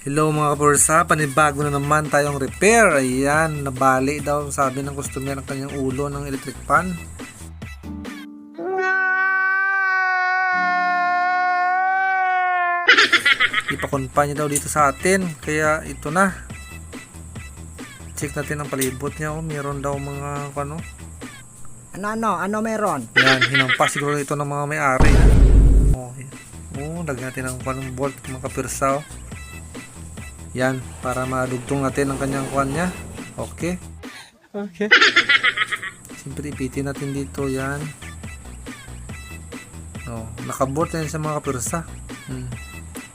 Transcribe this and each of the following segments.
Hello mga kaporsa, panibago na naman tayong repair. Ayan, nabali daw sabi ng customer ang kanyang ulo ng electric fan. Ipakonpa niya daw dito sa atin, kaya ito na. Check natin ang palibot niya. Meron daw mga Ano meron? yan, hinampas siguro ito ng mga may-ari. Lagyan natin ang bolt mga kaporsa. Yan, para madugtong natin ang kanyang niya. Okay. Siyempre ipitin natin dito yan. Nakabolt na yan sa mga kapirsa.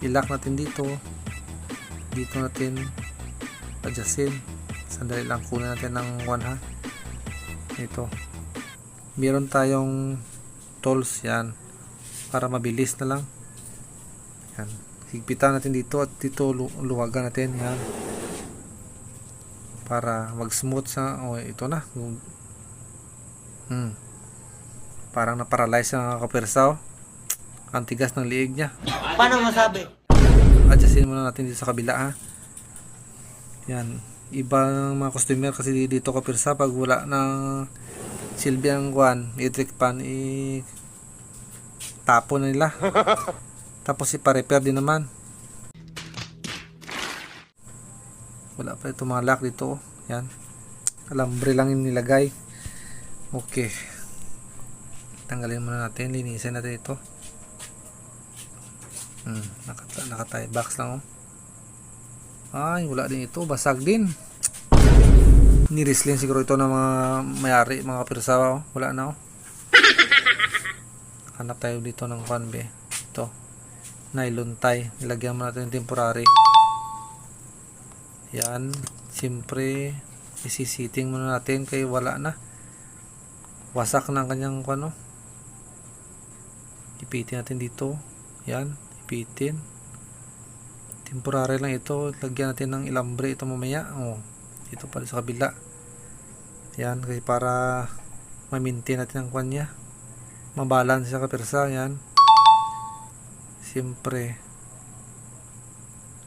I-lock natin dito. Dito natin adjustin. Sandali lang, kunin natin ng 1 ha. Ito. Meron tayong tools yan. Para mabilis na lang. Yan. Higpitan natin dito at dito luwagan natin yan. Para mag-smooth sa ito na. Parang na-paralyze ang kapirsa. Ang tigas ng liig niya. Paano masabi? Adjustin muna natin dito sa kabila ha. Yan. Ibang mga customer kasi dito kapirsa pag wala ng silbi ang electric fan, tapo na nila. Tapos ipa-repair din naman. Wala pa ito mga lock dito. Yan. Alambre lang yung nilagay. Okay. Tanggalin muna natin. Linisin natin ito. Naka-tie box lang. Ay, wala din ito. Basag din. Nireslin siguro ito ng mga mayari, mga kapirsa. Wala na. Hanap tayo dito ng be. Ito. Nylon tie. Nilagyan mo natin yung temporary. Yan. Siyempre, isisiting muna natin kay wala na. Wasak na ang kanyang Ipitin natin dito. Yan. Ipitin. Temporary lang ito. Lagyan natin ng ilambre ito mamaya. Ito pala sa kabila. Yan. Kasi para ma-maintain natin ang niya. Mabalance siya kapirsa. Yan. Siyempre.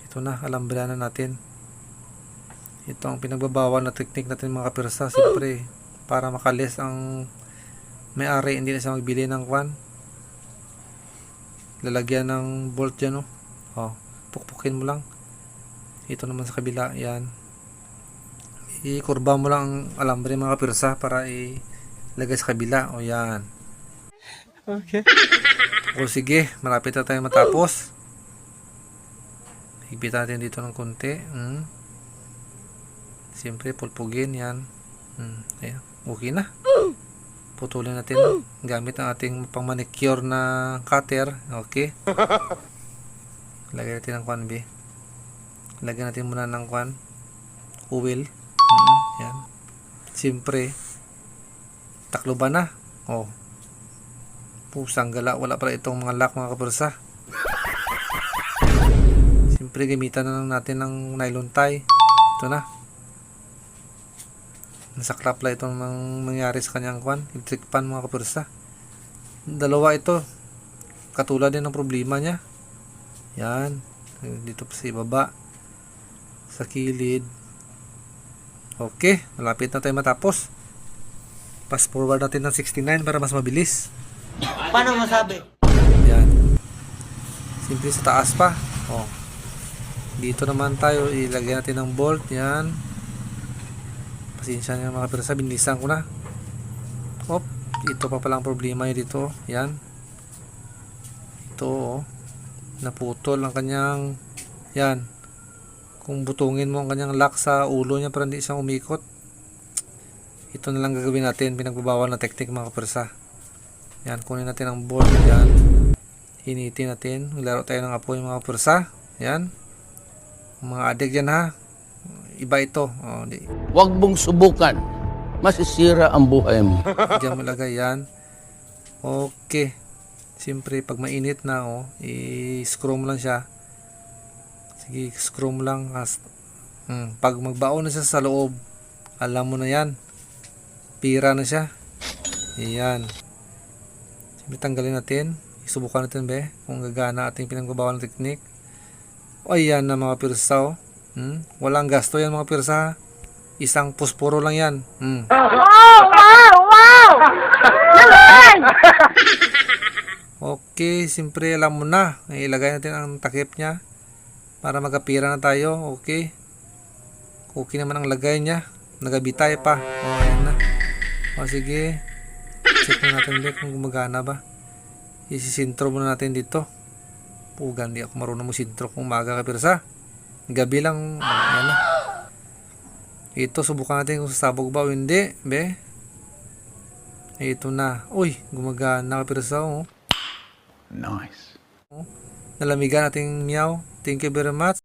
Ito na. Alambre na natin. Ito ang pinagbabawal na technique natin mga kapirsa. Siyempre. Para makalis ang may-ari. Hindi na siya magbili ng lalagyan ng bolt dyan. Pukpukin mo lang. Ito naman sa kabila. Yan. Ikurba mo lang ang alambre mga kapirsa para ilagay sa kabila. Yan. Okay. Sige, malapit na tayo matapos. Higpit natin dito ng konti. Siyempre, pulpugin. Yan. Ayan. Okay na. Putulin natin gamit ang ating pang manicure na cutter. Okay. Lagyan natin ng B. Lagyan natin muna ng oil. Yan. Siyempre, takloban na. Pusang gala. Wala pala itong mga lock mga kapirsa. Siyempre, gamitan na lang natin ng nylon tie. Ito na. Nasaklap lang itong nangyari sa kanyang electric fan mga kapirsa. Dalawa ito. Katulad din ng problema niya. Yan. Dito pa sa ibaba. Sa kilid. Okay. Malapit na tayo matapos. Fast forward natin ng 69 para mas mabilis. Paano masabi? Yan. Simple sa taas pa. Dito naman tayo. Ilagay natin ng bolt. Yan. Pasensya niya mga kapirsa. Binilisan ko na. Ito pa palang problema niya dito. Yan. Ito naputol ang kanyang yan. Kung butungin mo ang kanyang lock sa ulo niya para hindi siyang umikot, ito na lang gagawin natin. Pinagbabawal na technique mga kapirsa. Yan, kunin natin ang bolt. Yan, hinitin natin. Maglaro tayo ng apoy mga kapirsa. Yan, mga adik dyan ha, iba ito. Huwag mong subukan, masisira ang buhay mo. Diyan mo lagay yan. Okay. Siyempre, pag mainit na, i-screw mo lang siya. Sige, screw mo lang. Pag magbaon na siya sa loob, alam mo na yan. Pira na siya. Ayan. Siyempre, tanggalin natin. Isubukan natin kung gagana ating pinagbabawal na technique. Ayan na mga pirsa, oh. Walang gasto yan mga pirsa, ha? Isang pusporo lang yan. Okay, siyempre alam mo na. Ilagay natin ang takip niya para magkapira na tayo. Okay. Okay naman ang lagay niya. Nagabitay pa. Ayan na. Sige. Check na natin ulit kung gumagana ba. Isisintro muna natin dito. Pugan, di ako marunong mo sintro kung umaga ka pirsa. Gabi lang. Ayan na. Ito, subukan natin kung sasabog ba o hindi. Be. Ito na. Uy, gumagana ka pirsa, oh. Nice. Nalamigan nating meow. Thank you very much.